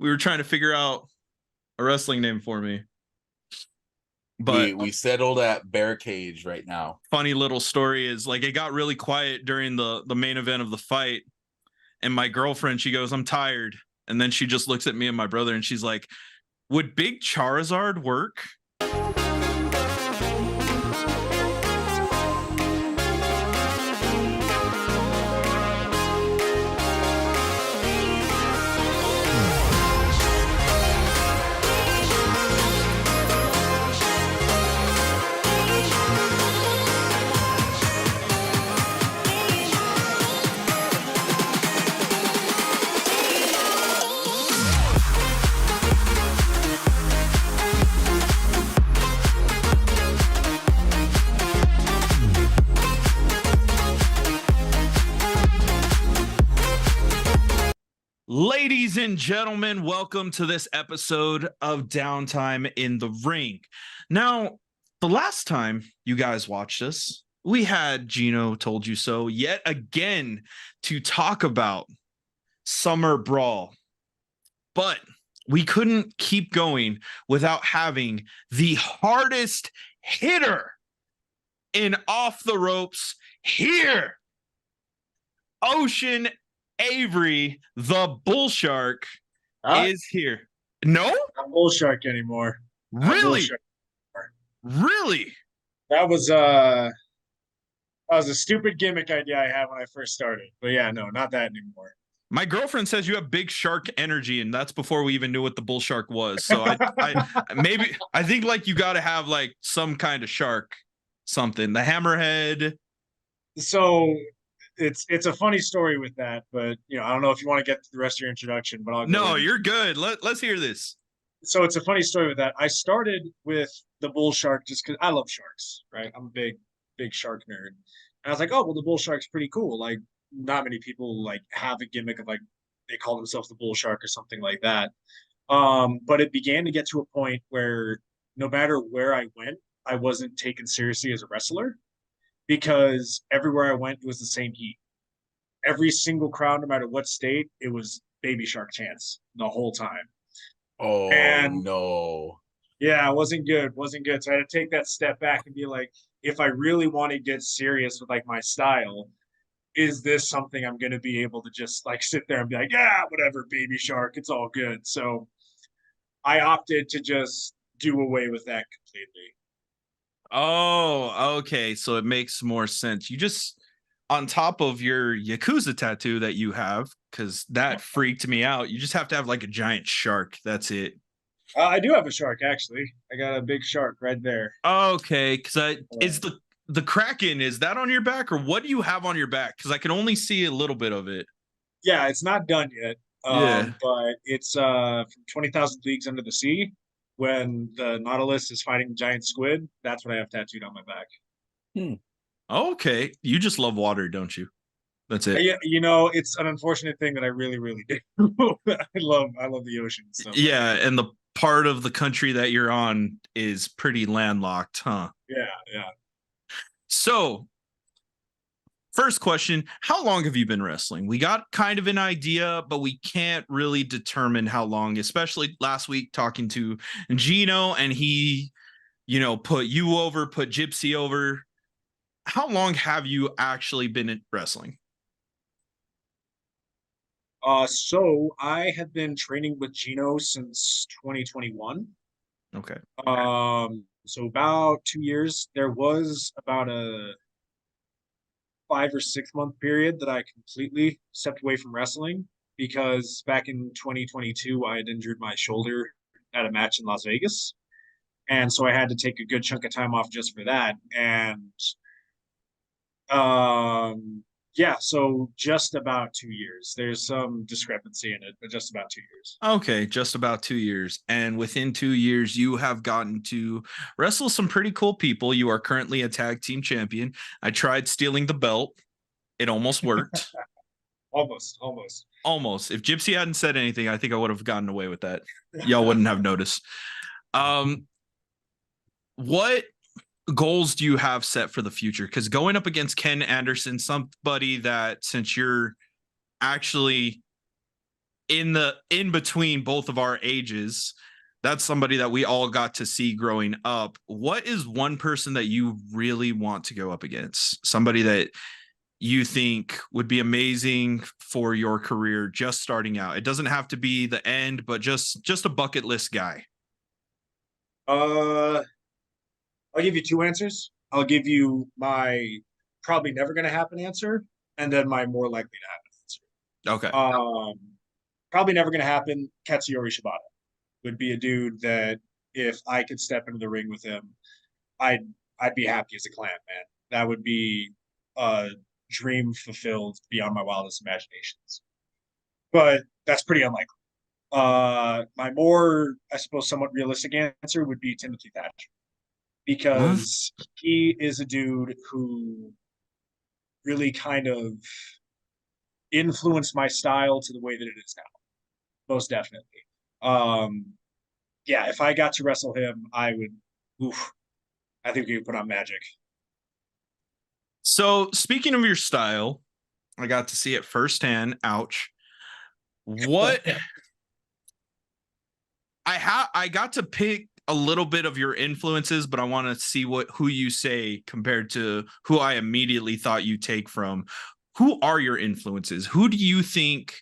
we were trying to figure out a wrestling name for me. But we settled at Bear Cage right now. Funny little story is like it got really quiet during the main event of the fight, and my girlfriend, she goes, "I'm tired," and then she just looks at me and my brother and she's like, "Would Big Charizard work?" Ladies and gentlemen, welcome to this episode of Downtime in the Ring. Now, the last time you guys watched us, we had Gino Toldyouso yet again to talk about Summer Brawl. But we couldn't keep going without having the hardest hitter in Off the Ropes here. Ocean Avery, the Bull Shark, is here. No? Not Bull Shark anymore. Really? Really? That was a stupid gimmick idea I had when I first started. But yeah, no, not that anymore. My girlfriend says you have big shark energy, and that's before we even knew what the bull shark was. So I think like you got to have like some kind of shark, something. The hammerhead. So it's a funny story with that, but I don't know if you want to get to the rest of your introduction, but you're good. Let's hear this. So it's a funny story with that. I started with the bull shark just because I love sharks, right? I'm a big shark nerd. And I was like, oh well, the bull shark's pretty cool. Like not many people like have a gimmick of like they call themselves the bull shark or something like that. But it began to get to a point where no matter where I went, I wasn't taken seriously as a wrestler. Because everywhere I went, it was the same heat. Every single crowd, no matter what state, it was Baby Shark chants the whole time. Oh, and no. Yeah, it wasn't good. So I had to take that step back and be like, if I really want to get serious with like my style, is this something I'm going to be able to just like sit there and be like, yeah, whatever, Baby Shark, it's all good. So I opted to just do away with that completely. Oh, okay. So it makes more sense. You just, on top of your Yakuza tattoo that you have, because that freaked me out, you just have to have like a giant shark. That's it. I do have a shark, actually. I got a big shark right there. Okay, because is the Kraken, is that on your back, or what do you have on your back? Because I can only see a little bit of it. Yeah, it's not done yet. But it's from 20,000 Leagues Under the Sea. When the Nautilus is fighting the giant squid, that's what I have tattooed on my back. Okay. You just love water, don't you? That's it. Yeah, it's an unfortunate thing that I really, really do. I love the ocean. So. Yeah, and the part of the country that you're on is pretty landlocked, huh? Yeah. So, first question, how long have you been wrestling? We got kind of an idea, but we can't really determine how long, especially last week talking to Gino, and he, put you over, put Gypsy over. How long have you actually been wrestling? So I have been training with Gino since 2021. Okay. So about 2 years. There was about a 5 or 6 month period that I completely stepped away from wrestling because back in 2022 I had injured my shoulder at a match in Las Vegas, and so I had to take a good chunk of time off just for that. And so just about 2 years. There's some discrepancy in it, but just about 2 years. Okay, just about 2 years. And within 2 years, you have gotten to wrestle some pretty cool people. You are currently a tag team champion. I tried stealing the belt. It almost worked. Almost. If Gypsy hadn't said anything, I think I would have gotten away with that. Y'all wouldn't have noticed. What goals do you have set for the future? Because going up against Ken Anderson, somebody that, since you're actually in between both of our ages, that's somebody that we all got to see growing up. What is one person that you really want to go up against? Somebody that you think would be amazing for your career just starting out. It doesn't have to be the end, but just a bucket list guy. I'll give you two answers. I'll give you my probably never going to happen answer, and then my more likely to happen Okay. answer. Probably never going to happen. Katsuyori Shibata would be a dude that if I could step into the ring with him, I'd be happy as a clam, man. That would be a dream fulfilled beyond my wildest imaginations. But that's pretty unlikely. My more, I suppose, somewhat realistic answer would be Timothy Thatcher, What? because he is a dude who really kind of influenced my style to the way that it is now. Most definitely. Um, yeah, if I got to wrestle him, I would. Oof, I think we could put on magic. So speaking of your style, I got to see it firsthand. Ouch. What I got to pick a little bit of your influences, but I want to see who you say compared to who I immediately thought you take from. Who are your influences? Who do you think,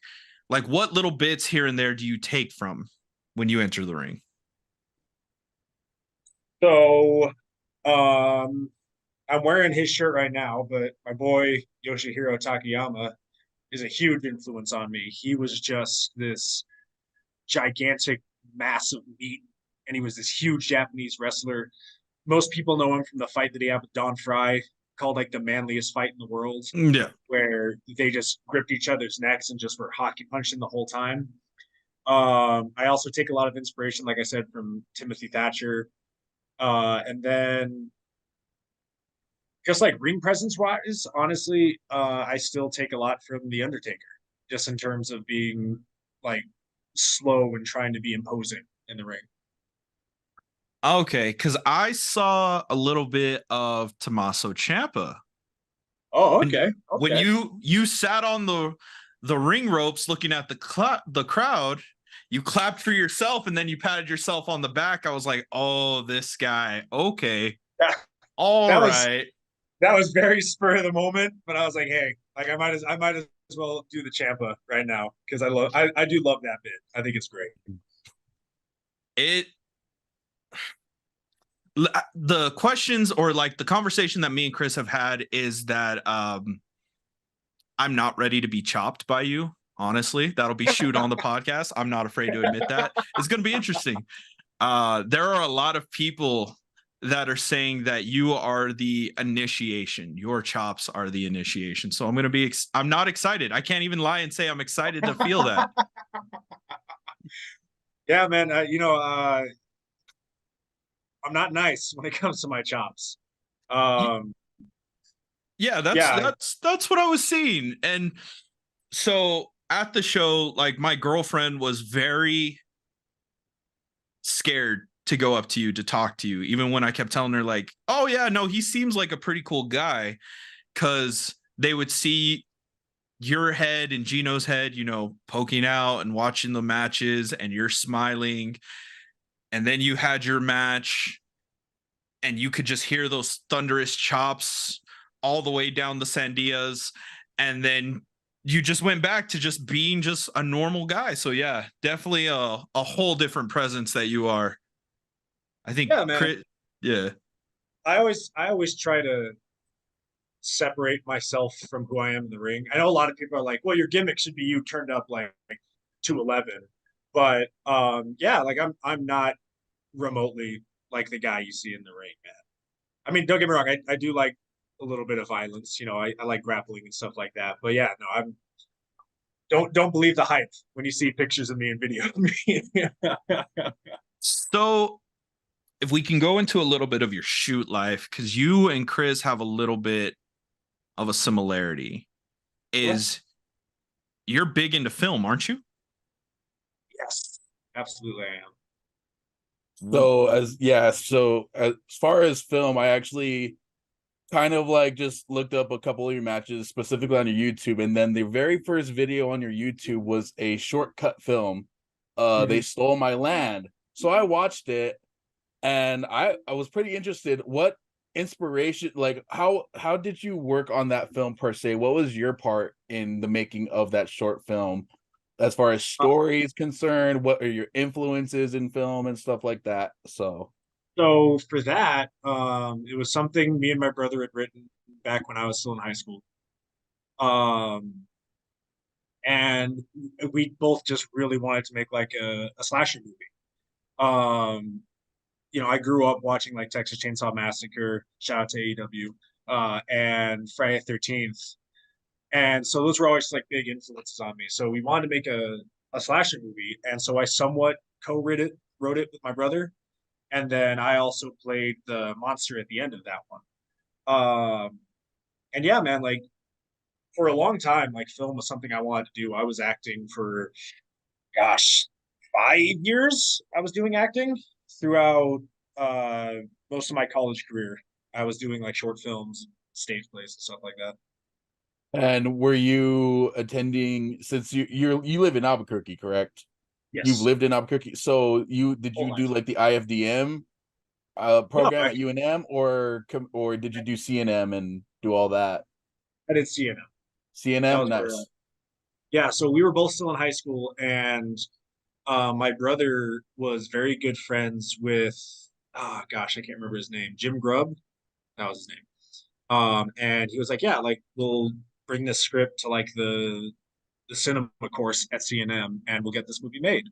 like, what little bits here and there do you take from when you enter the ring? So, I'm wearing his shirt right now, but my boy Yoshihiro Takayama is a huge influence on me. He was just this gigantic mass of meat, and he was this huge Japanese wrestler. Most people know him from the fight that he had with Don Fry, called like the manliest fight in the world, Yeah. where they just gripped each other's necks and just were hockey punching the whole time. I also take a lot of inspiration, like I said, from Timothy Thatcher. And then just like ring presence wise, honestly, I still take a lot from The Undertaker, just in terms of being like slow and trying to be imposing in the ring. Okay, because I saw a little bit of Tommaso Ciampa Oh, when okay, when okay. you sat on the ring ropes looking at the crowd. You clapped for yourself and then you patted yourself on the back. I was like, oh, this guy. Okay. That, All that was right. that was very spur of the moment, but I was like, hey, like I might as well do the Champa right now because I do love that bit. I think it's great. It the questions or like the conversation that me and Chris have had is that I'm not ready to be chopped by you. Honestly, that'll be shoot on the podcast. I'm not afraid to admit that. It's going to be interesting. There are a lot of people that are saying that you are the initiation. Your chops are the initiation. So I'm going to be, I'm not excited. I can't even lie and say I'm excited to feel that. Yeah, man. I'm not nice when it comes to my chops. Um, Yeah, yeah, that's what I was seeing. And so at the show, like my girlfriend was very scared to go up to you to talk to you, even when I kept telling her, like, oh, yeah, no, he seems like a pretty cool guy. Cause they would see your head and Gino's head, poking out and watching the matches, and you're smiling. And then you had your match, and you could just hear those thunderous chops all the way down the Sandias. And then you just went back to just being just a normal guy. So yeah, definitely a whole different presence that you are. I think yeah, man. yeah. I always try to separate myself from who I am in the ring. I know a lot of people are like, well, your gimmick should be you turned up like 211. But yeah, like I'm not remotely like the guy you see in the ring, man. I mean, don't get me wrong, I do like a little bit of violence, I like grappling and stuff like that. But yeah, no, I'm don't believe the hype when you see pictures of me and video of me. So if we can go into a little bit of your shoot life, because you and Chris have a little bit of a similarity, is you're big into film, aren't you? Yes, absolutely I am. So as far as film, I actually kind of like just looked up a couple of your matches specifically on your YouTube, and then the very first video on your YouTube was a shortcut film. They Mhm. stole my land. So I watched it and I was pretty interested. What inspiration, like how did you work on that film per se? What was your part in the making of that short film as far as Uh, story is concerned? What are your influences in film and stuff like that? So So for that, it was something me and my brother had written back when I was still in high school. Um, and we both just really wanted to make like a slasher movie. Um, I grew up watching like Texas Chainsaw Massacre, shout out to AEW, and Friday the 13th. And so those were always like big influences on me. So we wanted to make a slasher movie. And so I somewhat wrote it with my brother. And then I also played the monster at the end of that one. And yeah, man, like for a long time, like film was something I wanted to do. I was acting for, gosh, 5 years. I was doing acting throughout uh, most of my college career. I was doing like short films, stage plays, and stuff like that. and were you attending, since you live in Albuquerque, correct? You've Yes, lived in Albuquerque. So whole you do life. like the IFDM No, program at UNM, or did you do CNM and do all that? I did CNN. That CNM, was where, nice. yeah. So we were both still in high school, and my brother was very good friends with, oh gosh, I can't remember his name. Jim Grubb, that was his name. And he was like, yeah, like we'll bring this script to like the cinema course at CNM, and we'll get this movie made.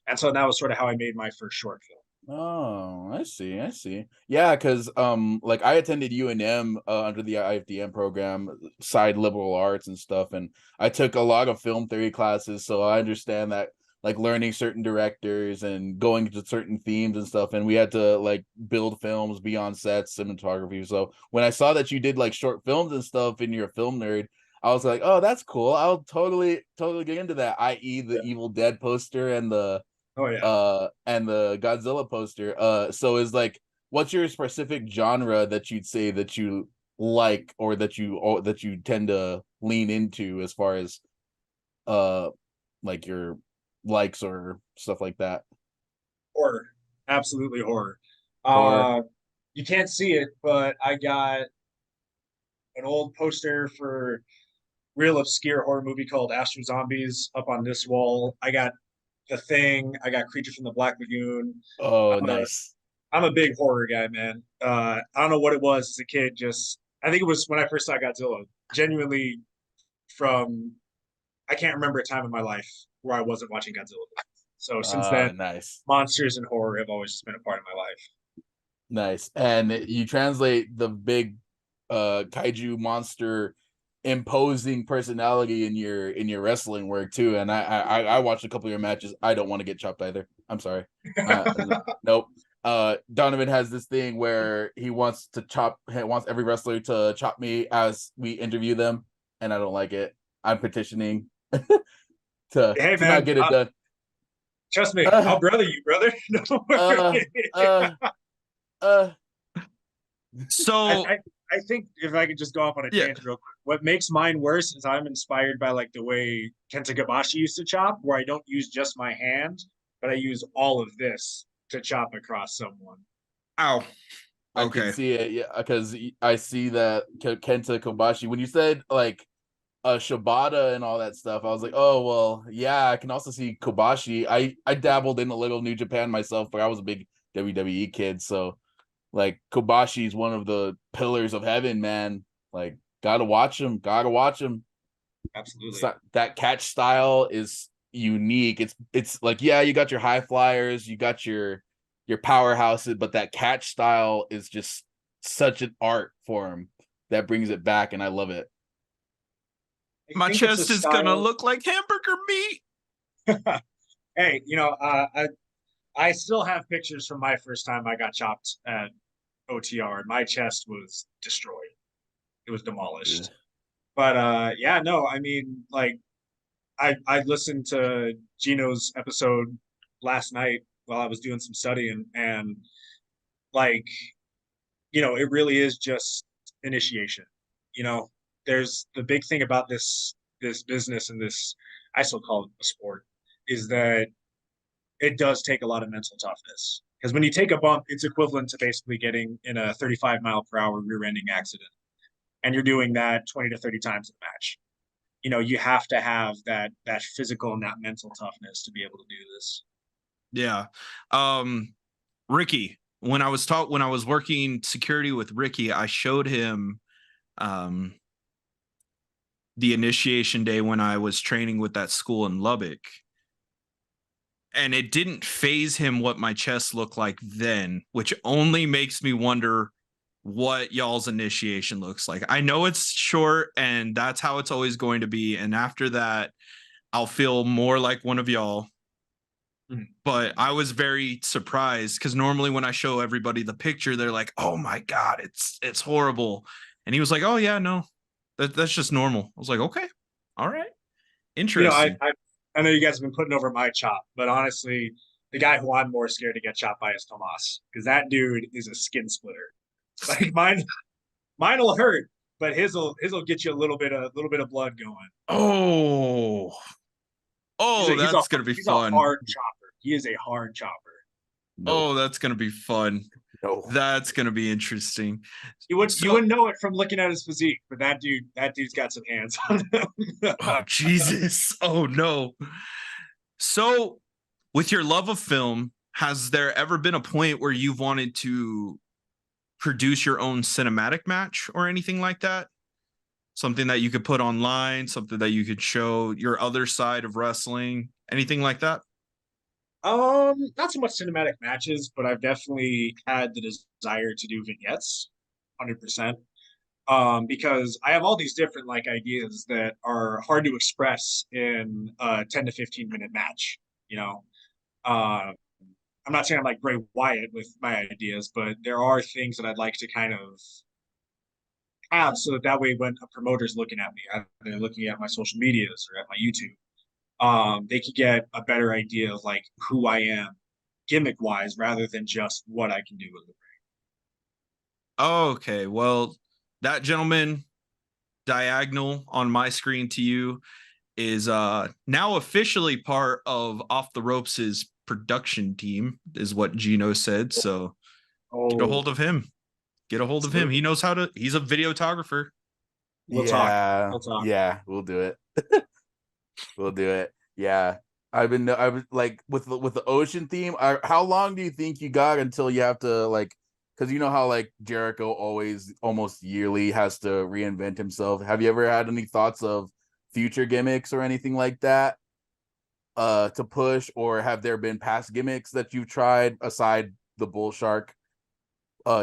And so that was sort of how I made my first short film. Oh, I see. I see. Yeah, because like I attended UNM under the IFDM program, side liberal arts and stuff, and I took a lot of film theory classes, so I understand that, like learning certain directors and going into certain themes and stuff, and we had to like build films, be on sets, cinematography. So when I saw that you did like short films and stuff and you're a film nerd, I was like, oh, that's cool. I'll totally get into that, i.e. the Yeah. Evil Dead poster Oh yeah. and the Godzilla poster. So is like, what's your specific genre that you'd say that you like, or that you tend to lean into as far as uh like your likes or stuff like that? Horror. Absolutely horror. Horror. Uh, you can't see it, but I got an old poster for real obscure horror movie called Astro Zombies up on this wall. I got The Thing. I got Creature from the Black Lagoon. Oh, I'm a nice. I'm a big horror guy, man. I don't know what it was as a kid. Just I think it was when I first saw Godzilla. Genuinely, from I can't remember a time in my life where I wasn't watching Godzilla. So since then, Nice. monsters and horror have always just been a part of my life. Nice. And you translate the big kaiju monster imposing personality in your wrestling work too. And I watched a couple of your matches. I don't want to get chopped either. I'm sorry. Uh nope. Donovan has this thing where he wants every wrestler to chop me as we interview them, and I don't like it. I'm petitioning Hey to not man, get it done. trust me, Uh, I'll brother you, brother. Don't uh, worry. uh, uh, I, So I I think if I could just go off on a yeah. tangent real quick, what makes mine worse is I'm inspired by like the way Kenta Kobashi used to chop, where I don't use just my hand, but I use all of this to chop across someone. Ow. I can Okay. see it, yeah, because I see that Kenta Kobashi. When you said like Shibata and all that stuff, I was like, oh well, yeah. I can also see Kobashi. I dabbled in a little New Japan myself, but I was a big WWE kid, so like Kobashi is one of the pillars of heaven, man. Like, gotta watch him, gotta watch him. Absolutely. So, that catch style is unique. It's like, yeah, you got your high flyers, you got your powerhouses, but that catch style is just such an art form that brings it back, and I love it. I My think it's a chest is gonna style. look like hamburger meat. Hey, I still have pictures from my first time I got chopped at OTR, and my chest was destroyed. It was Ugh. demolished. But yeah, no, I mean, like I listened to Gino's episode last night while I was doing some studying, and like it really is just initiation. You know, there's the big thing about this business and this, I still call it a sport, is that it does take a lot of mental toughness. Because when you take a bump, it's equivalent to basically getting in a 35-mile-per-hour rear-ending accident, and you're doing that 20 to 30 times in a match. You know, you have to have that physical and that mental toughness to be able to do this. Yeah. Ricky, when I was working security with Ricky, I showed him the initiation day when I was training with that school in Lubbock. And it didn't phase him what my chest looked like then, which only makes me wonder what y'all's initiation looks like. I know it's short and that's how it's always going to be. And after that, I'll feel more like one of y'all. But I was very surprised because normally when I show everybody the picture, they're like, "Oh my God, it's horrible." And he was like, "Oh yeah, no, that's just normal." I was like, "Okay, all right, You know, interesting." I know you guys have been putting over my chop, but honestly, the guy who I'm more scared to get chopped by is Tomas, because that dude is a skin splitter. Like mine will hurt, but his'll get you a little bit of blood going. Oh, oh, that's gonna be He's a fun. hard chopper. He is a hard chopper. No, Oh, that's gonna be fun. no. That's gonna be interesting. You wouldn't know it from looking at his physique, but that dude's got some hands on him. Oh Jesus. Oh no. So, with your love of film, has there ever been a point where you've wanted to produce your own cinematic match or anything like that? Something that you could put online, something that you could show your other side of wrestling, anything like that? Not so much cinematic matches, but I've definitely had the desire to do vignettes, 100%. Because I have all these different like ideas that are hard to express in a 10 to 15 minute match. You know, uh, I'm not saying I'm like Bray Wyatt with my ideas, but there are things that I'd like to kind of have so that way when a promoter's looking at me, they're looking at my social medias or at my YouTube, they could get a better idea of like who I am gimmick wise rather than just what I can do with it. Okay, well, that gentleman diagonal on my screen to you is now officially part of Off the Ropes' production team, is what Gino said. So get a Oh, hold of him. Get a hold of him. He knows how to, he's a videographer. we'll talk. Yeah, We'll talk. yeah, we'll do it. We'll do it. Yeah. I was like with the ocean theme. How long do you think you got until you have to like? Because you know how like Jericho always almost yearly has to reinvent himself. Have you ever had any thoughts of future gimmicks or anything like that? To push, or have there been past gimmicks that you've tried aside the bull shark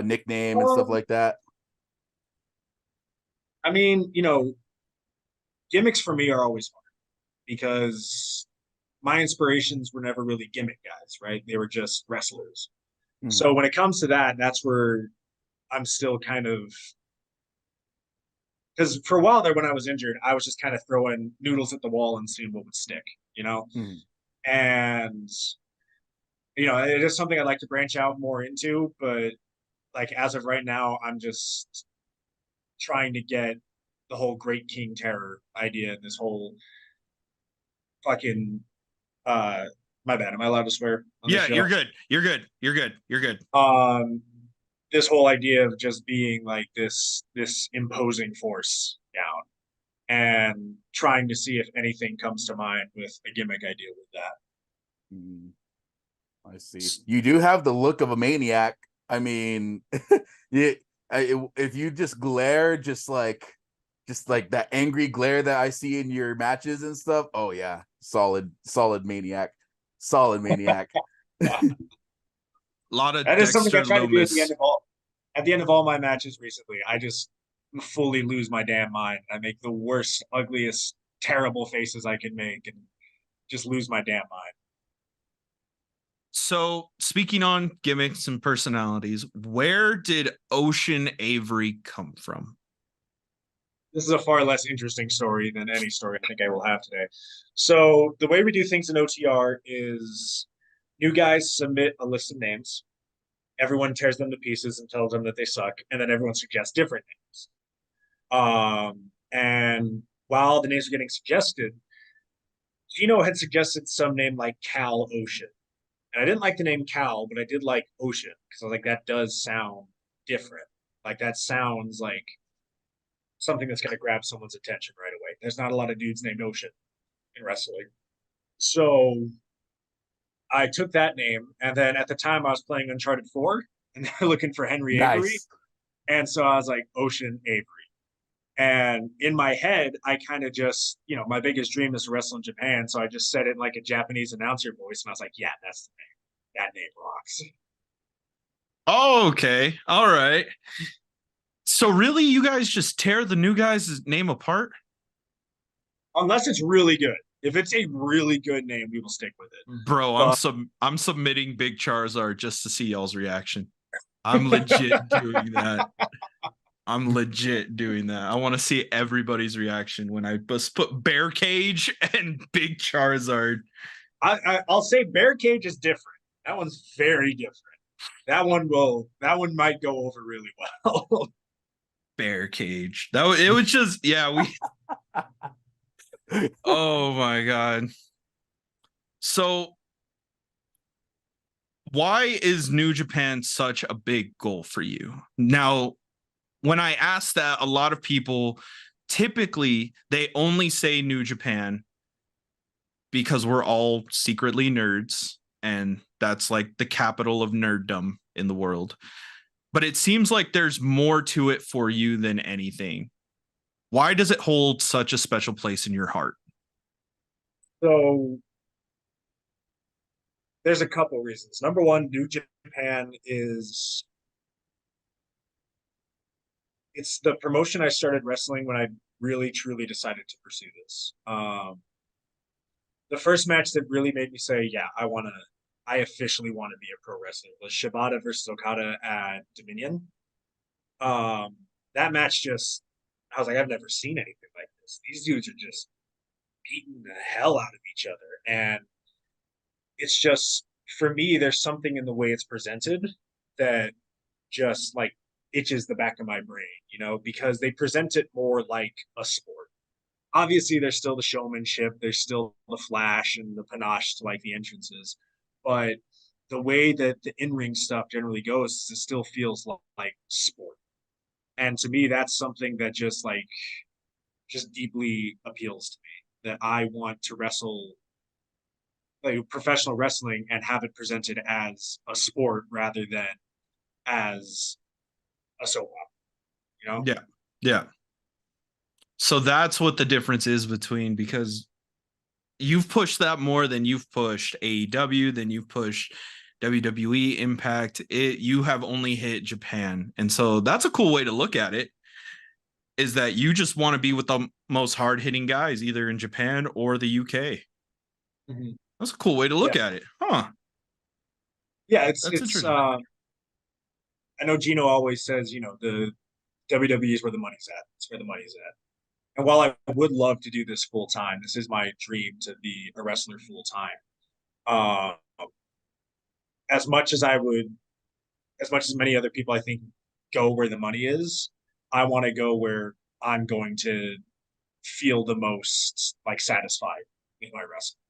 nickname and stuff Um, like that? I mean, you know, gimmicks for me are always fun because my inspirations were never really gimmick guys, right? They were just wrestlers. Mhm. So when it comes to that, that's where I'm still kind of, because for a while there when I was injured, I was just kind of throwing noodles at the wall and seeing what would stick, you know? Mhm. And you know, it is something I'd like to branch out more into, but like as of right now, I'm just trying to get the whole Great King Terror idea, this whole fucking uh my bad. Am I allowed to swear on this Yeah, you're show? good. You're good. You're good. You're good. Um this whole idea of just being like this imposing force down and trying to see if anything comes to mind with a gimmick idea with that. Mhm. I see. You do have the look of a maniac. I mean, yeah, if you just glare, just like that angry glare that I see in your matches and stuff. Oh yeah, solid maniac, solid maniac. A lot of That is something I Dexter try to do at the end Loomis. of all my matches recently. I just fully lose my damn mind. I make the worst, ugliest, terrible faces I can make and just lose my damn mind. So, speaking on gimmicks and personalities, where did Ocean Avery come from? This is a far less interesting story than any story I think I will have today. So the way we do things in OTR is new guys submit a list of names. Everyone tears them to pieces and tells them that they suck, and then everyone suggests different names. And while the names were getting suggested, Gino had suggested some name like Cal Ocean. And I didn't like the name Cal, but I did like Ocean because I was like, that does sound different. Like that sounds like something that's going to grab someone's attention right away. There's not a lot of dudes named Ocean in wrestling. So I took that name. And then at the time I was playing Uncharted 4 and they were looking for Henry Avery. Nice. And so I was like, Ocean Avery. And in my head, I kind of just, my biggest dream is to wrestle in Japan. So I just said it in like a Japanese announcer voice. And I was like, yeah, that's the name. That name rocks. Oh, okay. All right. So really, you guys just tear the new guy's name apart? Unless it's really good. If it's a really good name, we will stick with it. Bro, But I'm submitting Big Charizard just to see y'all's reaction. I'm legit doing that. I'm legit doing that. I want to see everybody's reaction when I just put Bear Cage and Big Charizard. I'll say Bear Cage is different. That one's very different. That one might go over really well. Bear Cage. It was just oh my god. So why is New Japan such a big goal for you? Now, when I ask that, a lot of people typically they only say New Japan because we're all secretly nerds and that's like the capital of nerddom in the world. But it seems like there's more to it for you than anything. Why does it hold such a special place in your heart? So there's a couple reasons. Number one, New Japan it's the promotion I started wrestling when I really truly decided to pursue this. The first match that really made me say, yeah, I officially want to be a pro wrestler was Shibata versus Okada at Dominion. That match I was like, I've never seen anything like this. These dudes are just beating the hell out of each other. And it's just, for me, there's something in the way it's presented that just like itches the back of my brain, because they present it more like a sport. Obviously, there's still the showmanship, there's still the flash and the panache to like the entrances, but the way that the in-ring stuff generally goes, it still feels like sport. And to me, that's something that just deeply appeals to me. That I want to wrestle like professional wrestling and have it presented as a sport rather than as a soap opera, Yeah. Yeah. So that's what the difference is because you've pushed that more than you've pushed AEW, than you've pushed WWE, Impact. You have only hit Japan. And so that's a cool way to look at it, is that you just want to be with the most hard-hitting guys, either in Japan or the UK. Mm-hmm. That's a cool way to look at it. Huh. Yeah, That's interesting. I know Gino always says, the WWE is where the money's at. It's where the money's at. And while I would love to do this full time, this is my dream to be a wrestler full time. As much as as much as many other people, I think, go where the money is, I want to go where I'm going to feel the most like satisfied in my wrestling.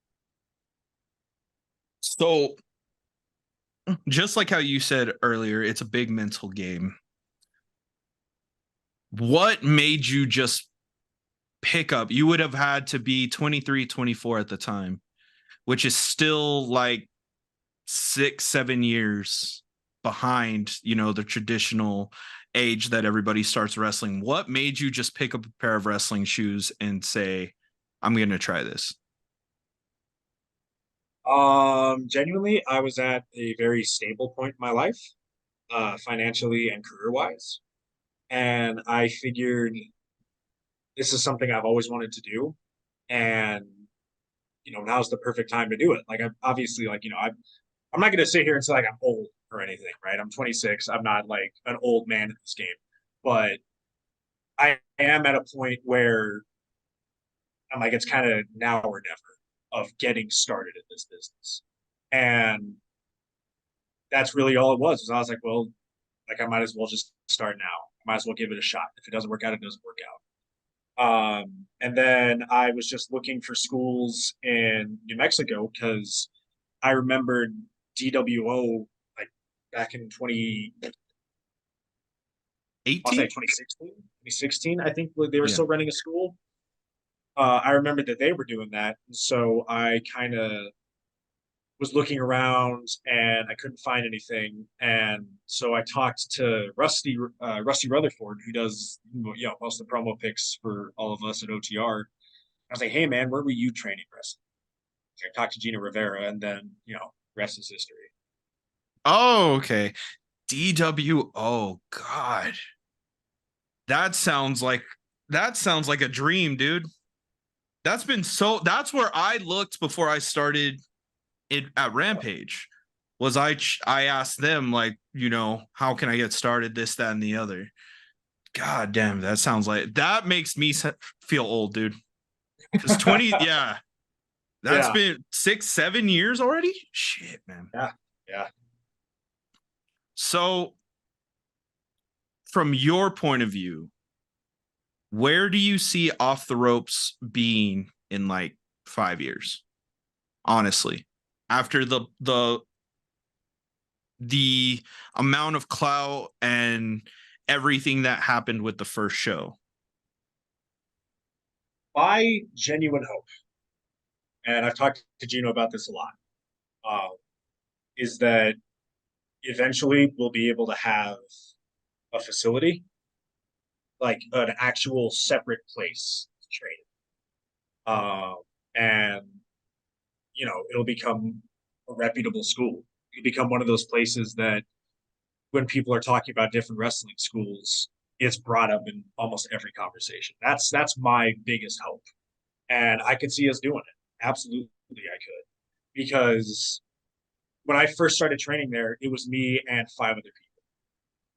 So, just like how you said earlier, it's a big mental game. What made you just pick up? You would have had to be 23, 24 at the time, which is still like 6-7 years behind, the traditional age that everybody starts wrestling. What made you just pick up a pair of wrestling shoes and say, I'm going to try this? Genuinely, I was at a very stable point in my life, financially and career wise. And I figured this is something I've always wanted to do. And, now's the perfect time to do it. Like, obviously, like, I'm not going to sit here and say like I'm old or anything, right? I'm 26. I'm not like an old man in this game, but I am at a point where I'm like, it's kind of now or never of getting started in this business. And that's really all it was. I was like, well, like I might as well just start now. I might as well give it a shot. If it doesn't work out, it doesn't work out. And then I was just looking for schools in New Mexico because I remembered DWO like back in 20, I'll say 18? 2016, 2016, I think they were Yeah. still running a school. I remembered that they were doing that. So I kind of was looking around and I couldn't find anything. And so I talked to Rusty Rutherford, who does most of the promo picks for all of us at OTR. I was like, hey man, where were you training wrestling? I talked to Gina Rivera, and then rest is history. Oh, okay. DW. Oh God. That sounds like a dream, dude. That's where I looked before I started it at Rampage. Was I asked them, like, how can I get started, this, that, and the other. God damn, that makes me feel old, dude. Because 20, yeah, that's Yeah, been 6-7 years already. Shit, man. yeah, yeah. So from your point of view, where do you see Off the Ropes being in like 5 years? Honestly, after the amount of clout and everything that happened with the first show. My genuine hope, and I've talked to Gino about this a lot, is that eventually we'll be able to have a facility, like an actual separate place to train. And it'll become a reputable school. It'll become one of those places that when people are talking about different wrestling schools, it's brought up in almost every conversation. That's my biggest hope. And I could see us doing it. Absolutely I could. Because when I first started training there, it was me and 5 other people.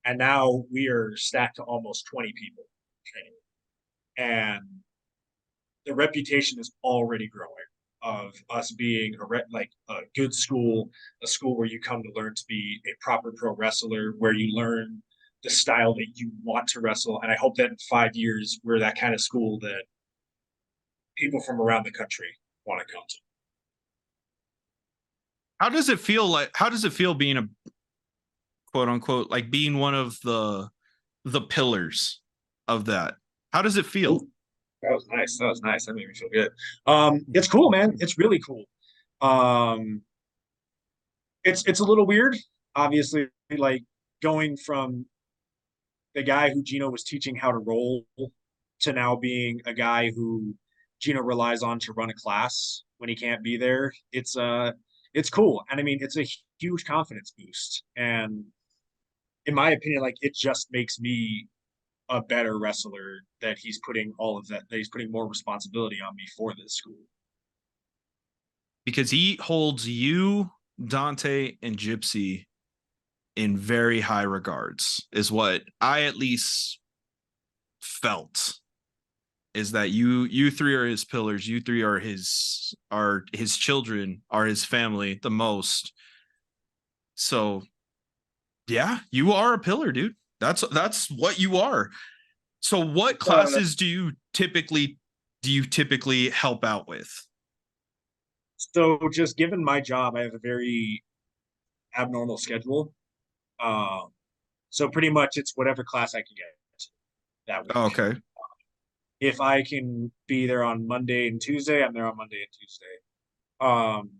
And now we are stacked to almost 20 people training. And the reputation is already growing of us being a good school, a school where you come to learn to be a proper pro wrestler, where you learn the style that you want to wrestle. And I hope that in 5 years, we're that kind of school that people from around the country want to come to. How does it feel being a quote unquote, like being one of the pillars of that? How does it feel? Ooh, that was nice. That was nice. That made me feel good. It's cool, man. It's really cool. Um, it's a little weird, obviously, like going from the guy who Gino was teaching how to roll to now being a guy who Gino relies on to run a class when he can't be there. It's cool. And I mean, it's a huge confidence boost. And in my opinion, like it just makes me a better wrestler that he's putting that he's putting more responsibility on me for this school. Because he holds you, Dante, and Gypsy in very high regards, is what I at least felt. Is that you three are his pillars, you three are his children, are his family the most. So yeah, you are a pillar, dude. That's what you are. So what classes do you typically help out with? So just given my job, I have a very abnormal schedule. Um, so pretty much it's whatever class I can get that week. Okay. If I can be there on Monday and Tuesday, I'm there on Monday and Tuesday. Um,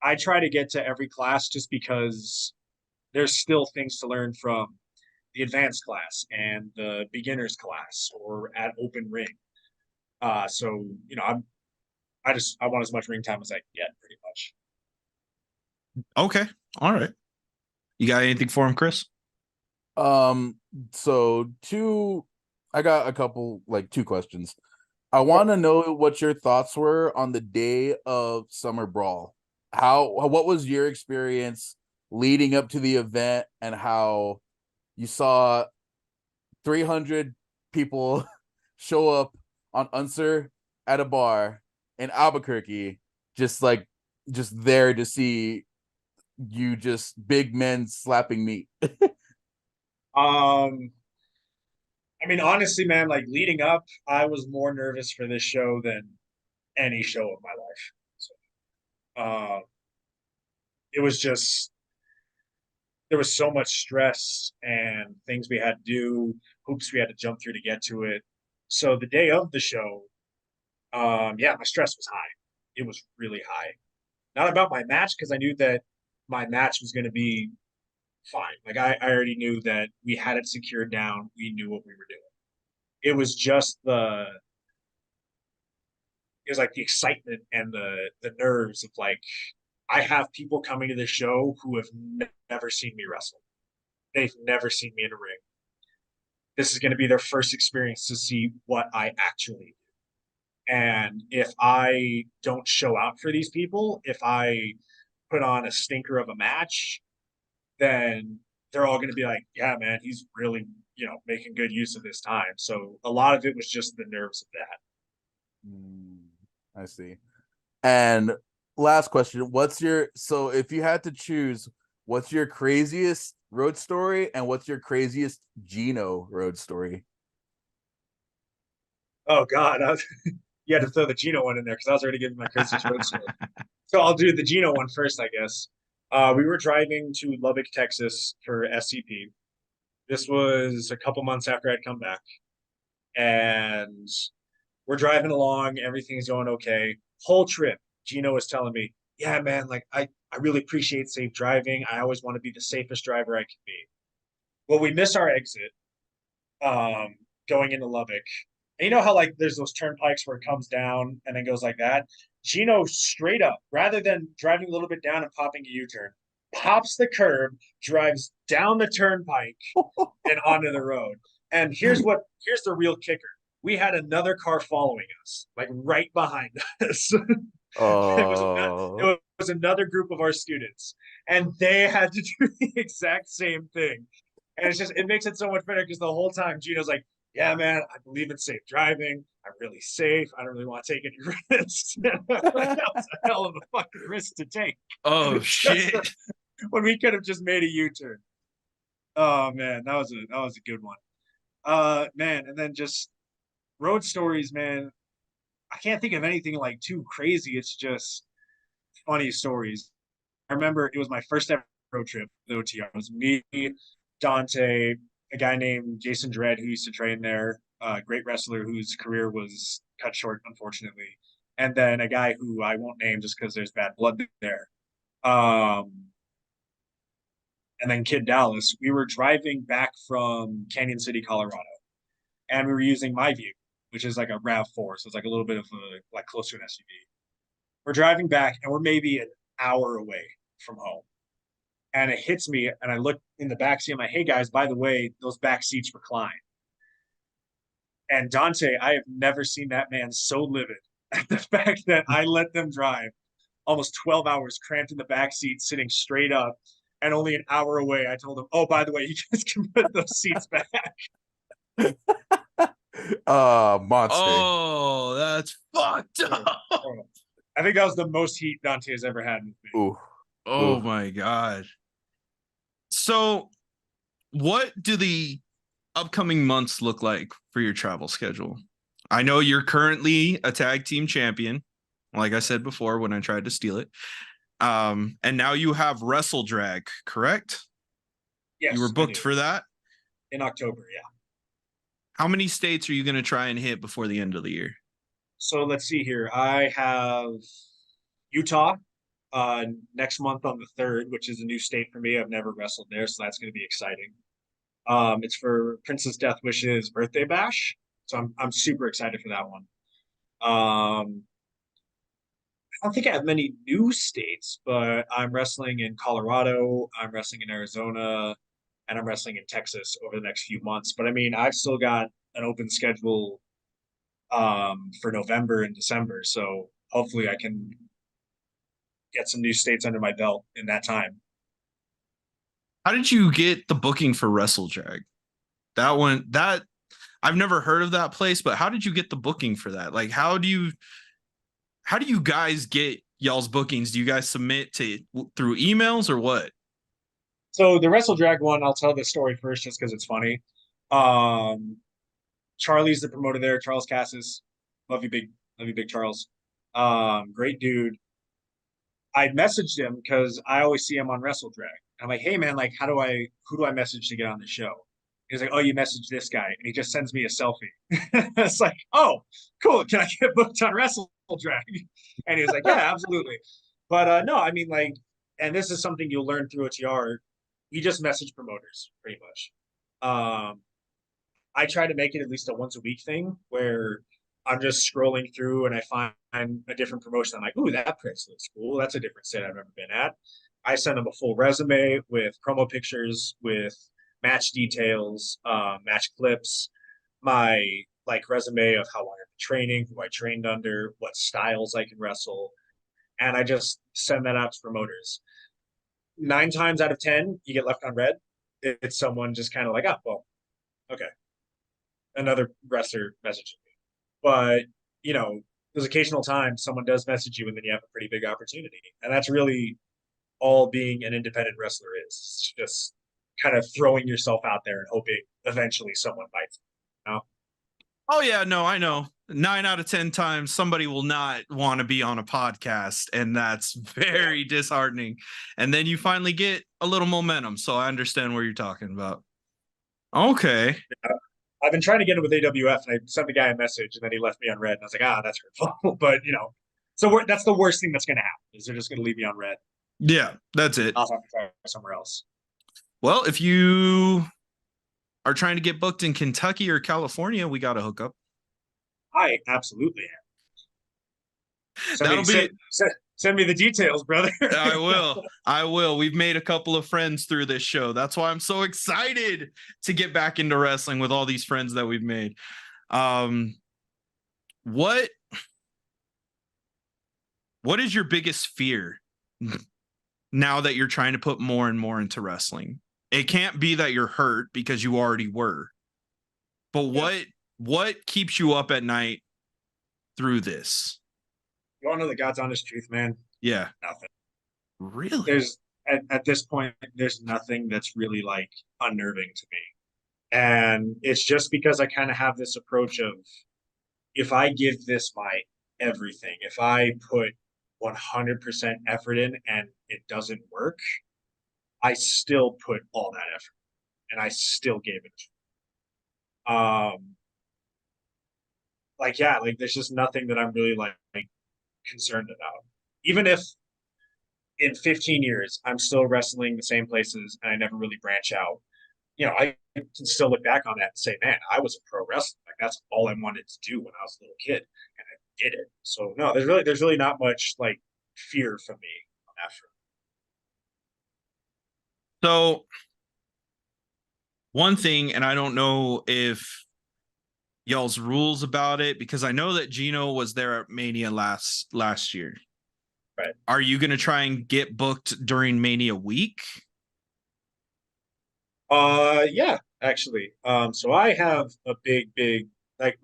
I try to get to every class just because there's still things to learn from the advanced class and the beginners class or at open ring. So I want as much ring time as I can get, pretty much. Okay. All right. You got anything for him, Chris? So I got a couple, like 2 questions. I want to know what your thoughts were on the day of Summer Brawl. What was your experience leading up to the event, and how you saw 300 people show up on Unser at a bar in Albuquerque, just there to see you just big men slapping meat? I mean, honestly, man, like leading up, I was more nervous for this show than any show of my life. So, it was just there was so much stress and things we had to do, hoops we had to jump through to get to it. So the day of the show, yeah, my stress was high. It was really high. Not about my match because I knew that my match was going to be fine. Like I already knew that we had it secured down. We knew what we were doing. It was just it was like the excitement and the nerves of like I have people coming to the show who have never seen me wrestle. They've never seen me in a ring. This is going to be their first experience to see what I actually do. And if I don't show out for these people, if I put on a stinker of a match, then they're all going to be like, yeah, man, he's really, making good use of this time. So a lot of it was just the nerves of that. I see. And last question, so if you had to choose, what's your craziest road story and what's your craziest Gino road story? Oh God, you had to throw the Gino one in there because I was already giving my craziest road story. So I'll do the Gino one first, I guess. We were driving to Lubbock, Texas for SCP. This was a couple months after I'd come back. And we're driving along, everything's going okay. Whole trip, Gino was telling me, yeah, man, like I really appreciate safe driving. I always want to be the safest driver I can be. Well, we miss our exit going into Lubbock. And you know how like there's those turnpikes where it comes down and then goes like that? Gino straight up, rather than driving a little bit down and popping a U-turn, pops the curb, drives down the turnpike and onto the road. And here's the real kicker. We had another car following us, like right behind us. It was another group of our students, and they had to do the exact same thing. And it makes it so much better because the whole time Gino's like, yeah, man, I believe in safe driving. I'm really safe. I don't really want to take any risks. Like, that was a hell of a fucking risk to take. Oh shit. When we could have just made a U-turn. Oh man, that was a good one. Man, and then just road stories, man. I can't think of anything like too crazy. It's just funny stories. I remember it was my first ever road trip, the OTR. It was me, Dante, a guy named Jason Dredd who used to train there, a great wrestler whose career was cut short, unfortunately, and then a guy who I won't name just because there's bad blood there. And then Kid Dallas. We were driving back from Canyon City, Colorado, and we were using my View, which is like a RAV4, so it's like a little bit of like closer to an SUV. We're driving back, and we're maybe an hour away from home. And it hits me, and I look in the back seat. I'm like, hey guys, by the way, those back seats recline. And Dante, I have never seen that man so livid at the fact that I let them drive almost 12 hours cramped in the back seat, sitting straight up. And only an hour away, I told him, oh, by the way, you guys can put those seats back. Monster. Oh, that's fucked up. I think that was the most heat Dante has ever had with me. Ooh. Oh Ooh. my God. So what do the upcoming months look like for your travel schedule? I know you're currently a tag team champion, like I said before when I tried to steal it. And now you have Wrestle Drag, correct? Yes. You were booked for that? In October, yeah. How many states are you going to try and hit before the end of the year? So let's see here. I have Utah next month on the 3rd, which is a new state for me. I've never wrestled there, so that's going to be exciting. It's for Princess Death Wish's birthday bash, so I'm super excited for that one. I don't think I have many new states, but I'm wrestling in Colorado, I'm wrestling in Arizona, and I'm wrestling in Texas over the next few months. But I mean, I've still got an open schedule for November and December, so hopefully I can get some new states under my belt in that time. How did you get the booking for Wrestle Drag? That I've never heard of that place, but how did you get the booking for that? Like how do you guys get y'all's bookings? Do you guys submit through emails or what? So the Wrestle Drag one, I'll tell the story first just because it's funny. Um, Charlie's the promoter there. Charles Cassis, love you, big Charles. Great dude. I messaged him because I always see him on Wrestle Drag. I'm like, hey man, like, who do I message to get on the show? He's like, oh, you message this guy, and he just sends me a selfie. It's like, oh, cool. Can I get booked on Wrestle Drag? And he was like, yeah, absolutely. But no, I mean, like, and this is something you'll learn through OTR. We just message promoters pretty much. I try to make it at least a once a week thing where I'm just scrolling through and I find a different promotion. I'm like, ooh, that place looks cool. That's a different set I've never been at. I send them a full resume with promo pictures, with match details, match clips, my like resume of how long I've been training, who I trained under, what styles I can wrestle, and I just send that out to promoters. 9 times out of 10, you get left on red. It's someone just kind of like, oh, well, okay, another wrestler messaging me. But you know, there's occasional times someone does message you, and then you have a pretty big opportunity, and that's really all being an independent wrestler is. It's just kind of throwing yourself out there and hoping eventually someone bites. You know? Oh yeah, no, I know. 9 out of 10 times somebody will not want to be on a podcast, and that's very disheartening. And then you finally get a little momentum. So I understand what you're talking about. Okay. I've been trying to get it with AWF, and I sent the guy a message, and then he left me on red, and I was like, that's hurtful. But you know, so that's the worst thing that's going to happen is they're just going to leave me on red. Yeah, that's it. I'll have to try somewhere else. Well, if you are trying to get booked in Kentucky or California, we got to hook up. I absolutely am. Send me the details, brother. I will. We've made a couple of friends through this show. That's why I'm so excited to get back into wrestling with all these friends that we've made. What is your biggest fear now that you're trying to put more and more into wrestling? It can't be that you're hurt because you already were. But what keeps you up at night through this? You want to know the God's honest truth, man? Yeah. Nothing. Really? There's at this point, there's nothing that's really like unnerving to me. And it's just because I kind of have this approach of if I give this my everything, if I put 100% effort in and it doesn't work, I still put all that effort and I still gave it. Like there's just nothing that I'm really like concerned about. Even if in 15 years I'm still wrestling the same places and I never really branch out, you know, I can still look back on that and say, man, I was a pro wrestler. Like that's all I wanted to do when I was a little kid, and I did it. So no, there's really not much like fear for me on that front. So one thing, and I don't know if y'all's rules about it, because I know that Gino was there at Mania last year. Right. Are you going to try and get booked during Mania week? Yeah, actually. So I have a big, like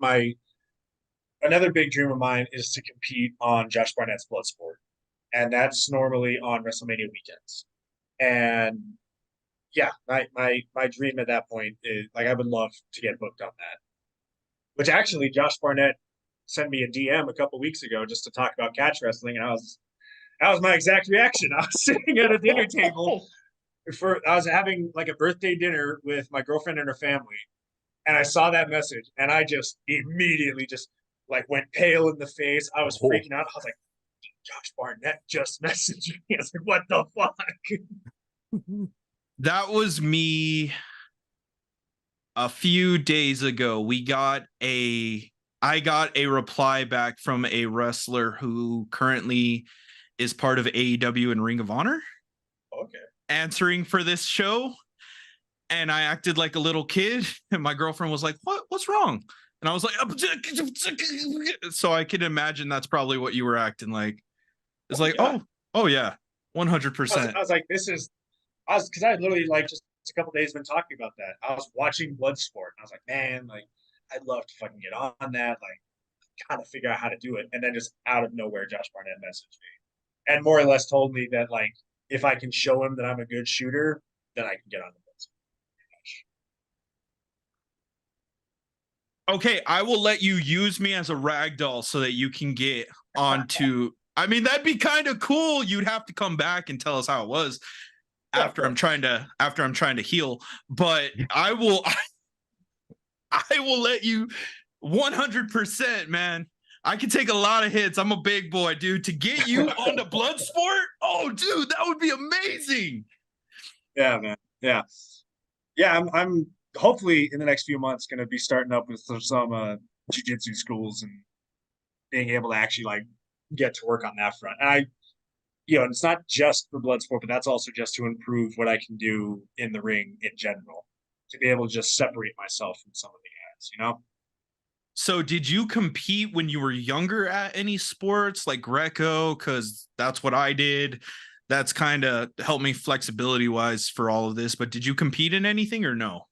another big dream of mine is to compete on Josh Barnett's Bloodsport. And that's normally on WrestleMania weekends. And yeah, my dream at that point is like I would love to get booked on that. Which actually Josh Barnett sent me a DM a couple weeks ago just to talk about catch wrestling, and that was my exact reaction. I was sitting at a dinner table I was having like a birthday dinner with my girlfriend and her family, and I saw that message, and I just immediately just like went pale in the face. I was freaking out. I was like, Josh Barnett just messaged me. I was like, what the fuck? That was me a few days ago. I got a reply back from a wrestler who currently is part of AEW and Ring of Honor. Okay. Answering for this show. And I acted like a little kid. And my girlfriend was like, what's wrong? And I was like, so I can imagine that's probably what you were acting like. It's like, yeah. Oh yeah, 100%. I was like, because I literally like just a couple days been talking about that. I was watching Bloodsport, and I was like, man, like I'd love to fucking get on that. Like, gotta figure out how to do it. And then just out of nowhere, Josh Barnett messaged me. and more or less told me that like if I can show him that I'm a good shooter, then I can get on the list. Okay, I will let you use me as a rag doll so that you can get onto. I mean, that'd be kind of cool. You'd have to come back and tell us how it was after I'm trying to heal. But I will let you 100%, man. I can take a lot of hits. I'm a big boy, dude. To get you on the blood sport, oh, dude, that would be amazing. Yeah, man. Yeah, yeah. I'm hopefully in the next few months going to be starting up with some jiu-jitsu schools and being able to actually like get to work on that front. And it's not just for blood sport, but that's also just to improve what I can do in the ring in general, to be able to just separate myself from some of the guys. So, did you compete when you were younger at any sports like Greco? Because that's what I did. That's kind of helped me flexibility wise for all of this. But did you compete in anything or no?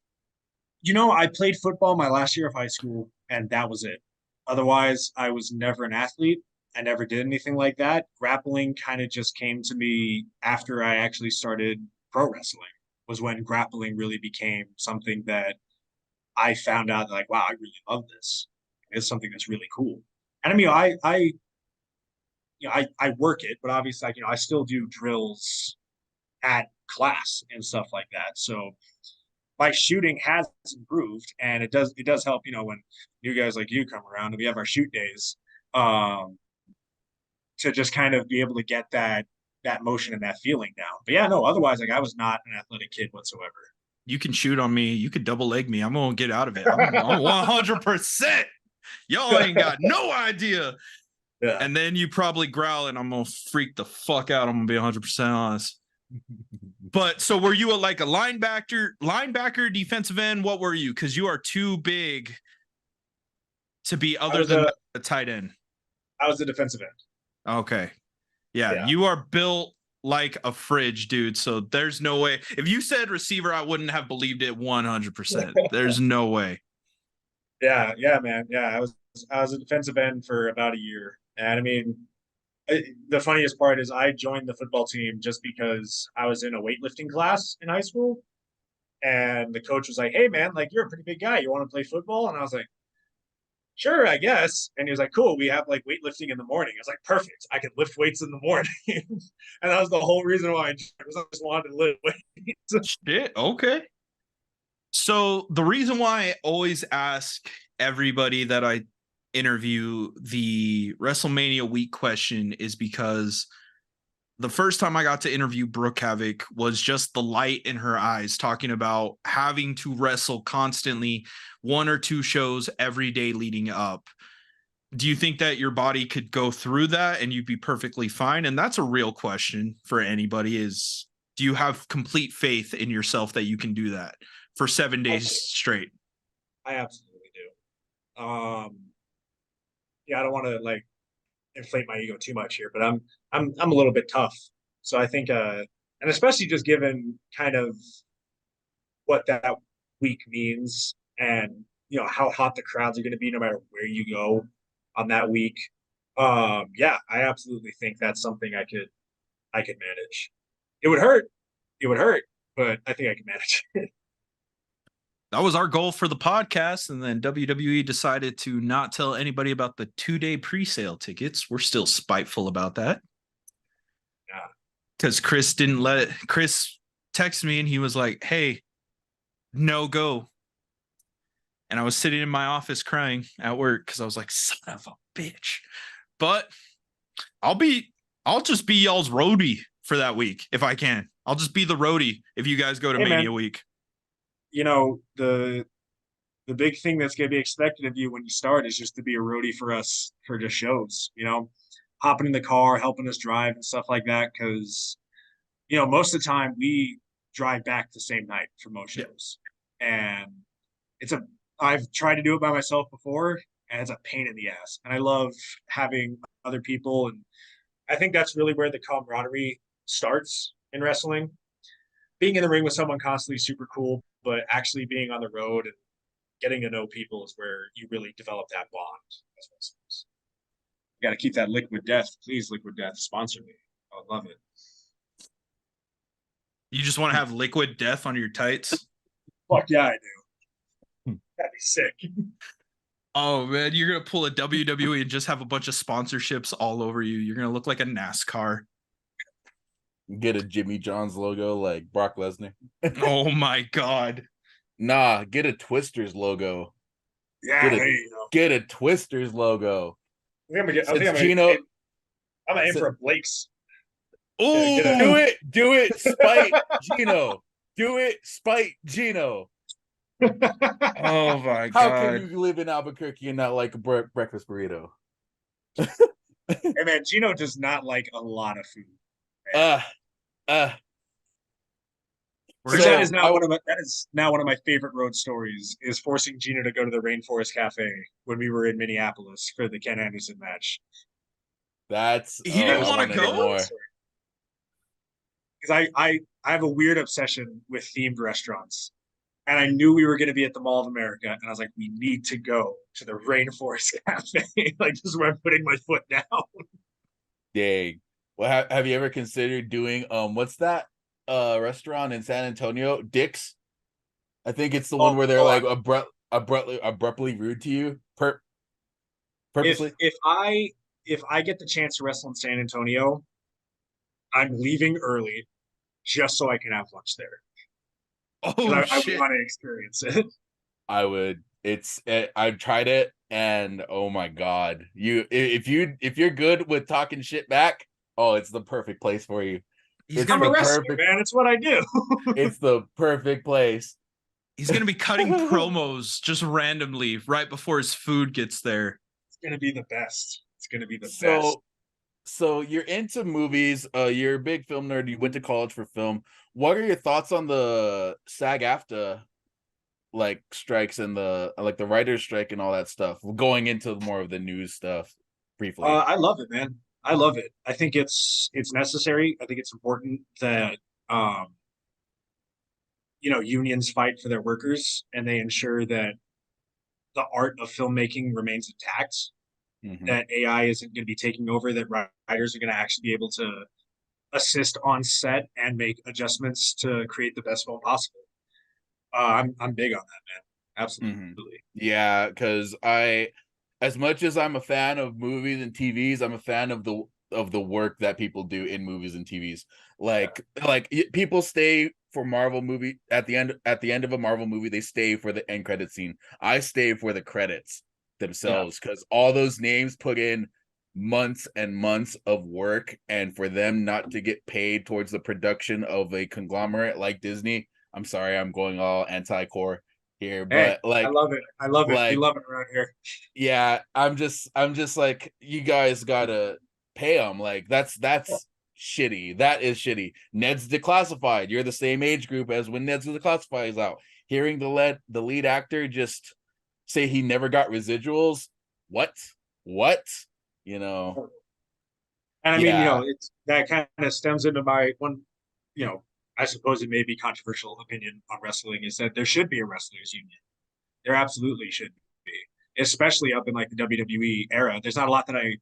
I played football my last year of high school, and that was it. Otherwise, I was never an athlete. I never did anything like that. Grappling kind of just came to me after I actually started pro wrestling, was when grappling really became something that I found out like, wow, I really love this. It's something that's really cool. And I mean, I work it, but obviously, like, I still do drills at class and stuff like that. So my shooting has improved, and it does help. When new guys like you come around and we have our shoot days, um, to just kind of be able to get that motion and that feeling down. But yeah, no, otherwise, like I was not an athletic kid whatsoever. You can shoot on me. You could double leg me. I'm gonna get out of it. I'm 100%. Y'all ain't got no idea. Yeah. And then you probably growl, and I'm gonna freak the fuck out. I'm gonna be 100% honest. But so were you like a linebacker, defensive end? What were you? Because you are too big to be other than a tight end. I was a defensive end. Okay. Yeah, Yeah. you are built like a fridge, dude. So there's no way. If you said receiver, I wouldn't have believed it 100%. There's no way. Yeah, man. Yeah, I was a defensive end for about a year, and I mean, the funniest part is I joined the football team just because I was in a weightlifting class in high school, and the coach was like, "Hey, man, like you're a pretty big guy. You want to play football?" And I was like, "Sure, I guess." And he was like, "Cool. We have like weightlifting in the morning." I was like, "Perfect. I can lift weights in the morning." And that was the whole reason why I just wanted to lift weights. Shit. Okay. So the reason why I always ask everybody that I interview the WrestleMania week question is because the first time I got to interview Brooke Havoc was just the light in her eyes, talking about having to wrestle constantly, one or two shows every day leading up. Do you think that your body could go through that and you'd be perfectly fine? And that's a real question for anybody is, do you have complete faith in yourself that you can do that for 7 days straight? I absolutely do. Yeah, I don't want to like inflate my ego too much here, but I'm a little bit tough. So I think and especially just given kind of what that week means and how hot the crowds are going to be no matter where you go on that week. Yeah, I absolutely think that's something I could manage. It would hurt. It would hurt, but I think I can manage it. That was our goal for the podcast. And then WWE decided to not tell anybody about the 2-day pre-sale tickets. We're still spiteful about that. Yeah. Because Chris didn't let it. Chris texted me and he was like, "Hey, no go." And I was sitting in my office crying at work because I was like, son of a bitch. But I'll just be y'all's roadie for that week if I can. I'll just be the roadie if you guys go to Mania week. The big thing that's going to be expected of you when you start is just to be a roadie for us for just shows, hopping in the car, helping us drive and stuff like that. Cause, most of the time we drive back the same night for most shows. And I've tried to do it by myself before and it's a pain in the ass. And I love having other people. And I think that's really where the camaraderie starts in wrestling. Being in the ring with someone constantly is super cool, but actually being on the road and getting to know people is where you really develop that bond. You got to keep that Liquid Death. Please, Liquid Death, sponsor me. I love it. You just want to have liquid death on your tights? Fuck yeah, I do. That'd be sick. Oh man, you're gonna pull a WWE and just have a bunch of sponsorships all over you. You're gonna look like a NASCAR. Get a Jimmy John's logo like Brock Lesnar. Oh my god. Nah, get a Twisters logo. Yeah, there you go. Get a Twisters logo. I think I'm gonna aim for a Blake's. Oh, Do it, spite Gino. Do it, spite Gino. oh my How god. can you live in Albuquerque and not like a breakfast burrito? Hey man, Gino does not like a lot of food. That is now one of my favorite road stories, is forcing Gino to go to the Rainforest Cafe when we were in Minneapolis for the Ken Anderson match. He didn't want to go? Because I have a weird obsession with themed restaurants. And I knew we were going to be at the Mall of America, and I was like, we need to go to the Rainforest Cafe. Like, this is where I'm putting my foot down. Dang. Well, have you ever considered doing what's that restaurant in San Antonio? Dick's? I think it's the one where they're like abruptly rude to you purposely. If I get the chance to wrestle in San Antonio, I'm leaving early just so I can have lunch there. Oh I shit! want to experience it. I would. I've tried it, and oh my god, if you're good with talking shit back, oh, it's the perfect place for you. I'm a wrestler, man. It's what I do. It's the perfect place. He's gonna be cutting promos just randomly right before his food gets there. It's gonna be the best. It's gonna be the best. So you're into movies. You're a big film nerd. You went to college for film. What are your thoughts on the SAG-AFTRA like strikes and the writer's strike and all that stuff? Going into more of the news stuff briefly. I love it, man. I love it. I think it's necessary. I think it's important that unions fight for their workers and they ensure that the art of filmmaking remains intact. That AI isn't going to be taking over, that writers are going to actually be able to assist on set and make adjustments to create the best film possible. I'm big on that, man. Absolutely. Yeah, because as much as I'm a fan of movies and TVs, I'm a fan of the work that people do in movies and TVs. Like people stay for Marvel movie at the end of a Marvel movie, they stay for the end credit scene. I stay for the credits themselves because all those names put in months and months of work, and for them not to get paid towards the production of a conglomerate like Disney. I'm sorry, I'm going all anti-core here, but I love it. We love it around here. Yeah, I'm just like, you guys gotta pay them. Like that's shitty. That is shitty. Ned's Declassified. You're the same age group as when Ned's Declassified is out. Hearing the lead actor just say he never got residuals. What? And I mean, it's that kind of stems into my one, I suppose it may be controversial opinion on wrestling, is that there should be a wrestlers union. There absolutely should be, especially up in like the WWE era. There's not a lot that I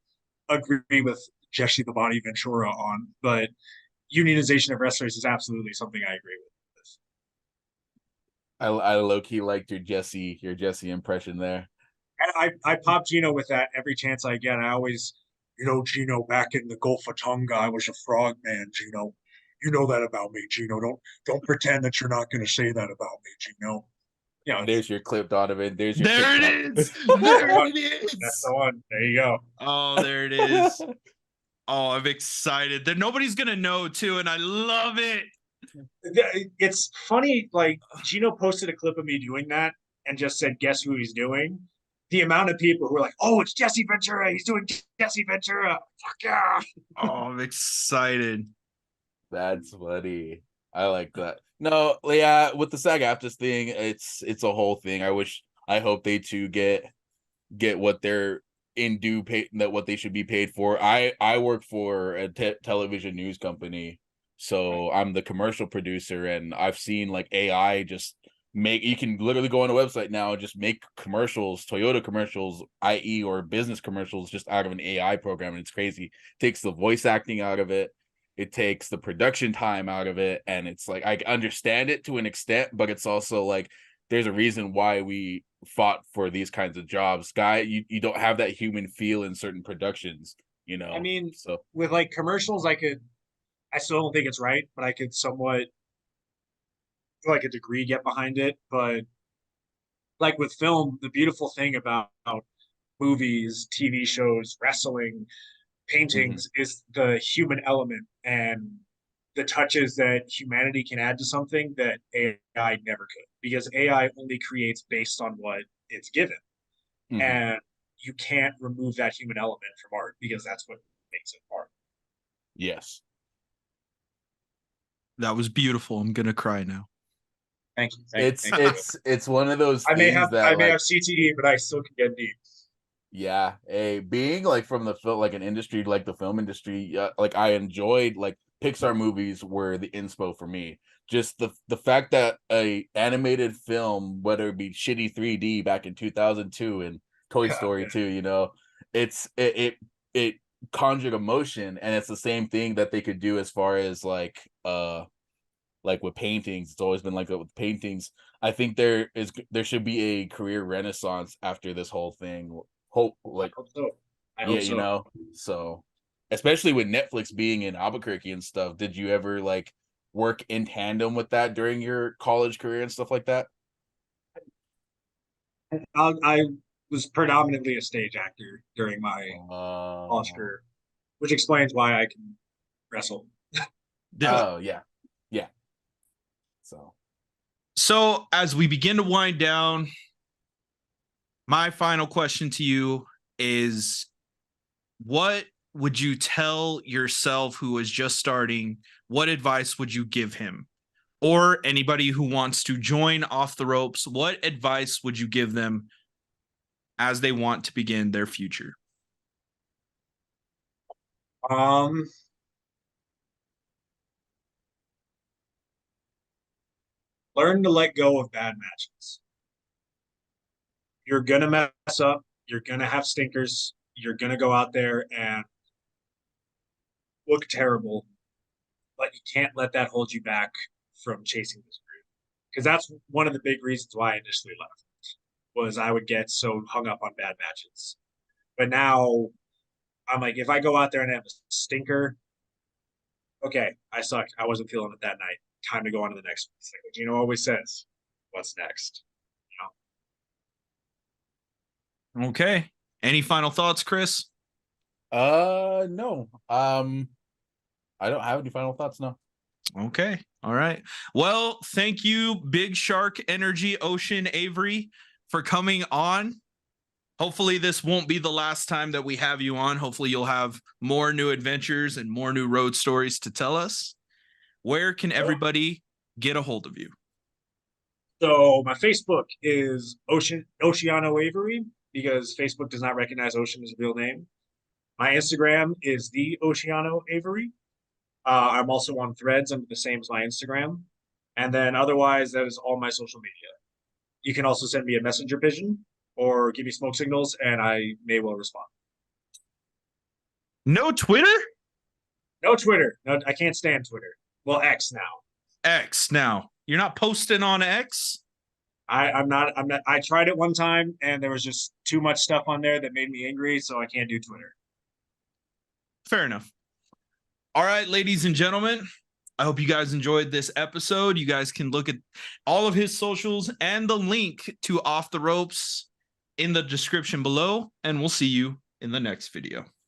agree with Jesse the Body Ventura on, but unionization of wrestlers is absolutely something I agree with. I low-key liked your Jesse impression there. And I pop Gino with that every chance I get. I always, Gino, back in the Gulf of Tonga, I was a frog man, Gino. You know that about me, Gino. Don't pretend that you're not going to say that about me, Gino. There's your clip, Donovan. There it is. There it is. That's the one. There you go. Oh, there it is. Oh, I'm excited. Nobody's gonna know too, and I love it. It's funny. Like Gino posted a clip of me doing that and just said, "Guess who he's doing?" The amount of people who are like, "Oh, it's Jesse Ventura. He's doing Jesse Ventura." Fuck yeah! Oh, I'm excited. That's funny. I like that. No, yeah, with the SAG-AFTRA thing, it's a whole thing. I hope they too get what they're in due pay, that what they should be paid for. I work for a television news company, so I'm the commercial producer, and I've seen like AI just you can literally go on a website now and just make commercials, Toyota commercials, or business commercials, just out of an AI program, and it's crazy. Takes the voice acting out of it. it takes the production time out of it, and it's like I understand it to an extent, but it's also like there's a reason why we fought for these kinds of jobs. You don't have that human feel in certain productions, I mean, So with like commercials, I still don't think it's right, but I could somewhat, to like a degree, get behind it. But like with film, the beautiful thing about movies, TV shows, wrestling, mhm. paintings is the human element and the touches that humanity can add to something that AI never could, because AI only creates based on what it's given. Mhm. And you can't remove that human element from art because that's what makes it art. Yes. That was beautiful. I'm gonna cry now. Thank you. It's Thank you. it's one of those I may things have that like CTE, but I still can get deep. yeah, being like from the film like an industry like the film industry, like I enjoyed like Pixar movies were the inspo for me. Just the fact that a animated film, whether it be shitty 3D back in 2002 and Toy Story Yeah. 2, it conjured emotion, and it's the same thing that they could do as far as like with paintings. It's always been like that with paintings. I think there should be a career renaissance after this whole thing. Hope I like hope so. I yeah, hope so. so especially with Netflix being in Albuquerque and stuff, did you ever like work in tandem with that during your college career and stuff like that? I was predominantly a stage actor during my college Uh, career, which explains why I can wrestle. Yeah. oh yeah, yeah. So So as we begin to wind down, my final question to you is, what would you tell yourself who is just starting? What advice would you give him? Or anybody who wants to join Off the Ropes, what advice would you give them as they want to begin their future? Um, Learn to let go of bad matches. You're gonna mess up. You're gonna have stinkers. You're gonna go out there and look terrible, but you can't let that hold you back from chasing this dream. Because that's one of the big reasons why I initially left, was I would get so hung up on bad matches. But now I'm like, if I go out there and have a stinker, okay, I sucked. I wasn't feeling it that night. Time to go on to the next one. It's like what Gino always says, what's next? Okay. Any final thoughts, Chris? no. I don't have any final thoughts now. Okay. All right. Well, thank you, Big Shark Energy Ocean Avery, for coming on. Hopefully, this won't be the last time that we have you on. Hopefully, you'll have more new adventures and more new road stories to tell us. Where can everybody get a hold of you? So my Facebook is Oceano Avery because Facebook does not recognize Ocean as a real name. My Instagram is the Oceano Avery. I'm also on Threads under the same as my Instagram, and then otherwise that is all my social media. You can also send me a messenger pigeon or give me smoke signals, and I may well respond. No Twitter? No Twitter. No, I can't stand Twitter. Well, X now. X now. You're not posting on X? I'm not. I'm not. I tried it one time, and there was just too much stuff on there that made me angry, so I can't do Twitter. Fair enough. All right, ladies and gentlemen, I hope you guys enjoyed this episode. You guys can look at all of his socials and the link to Off the Ropes in the description below, and we'll see you in the next video.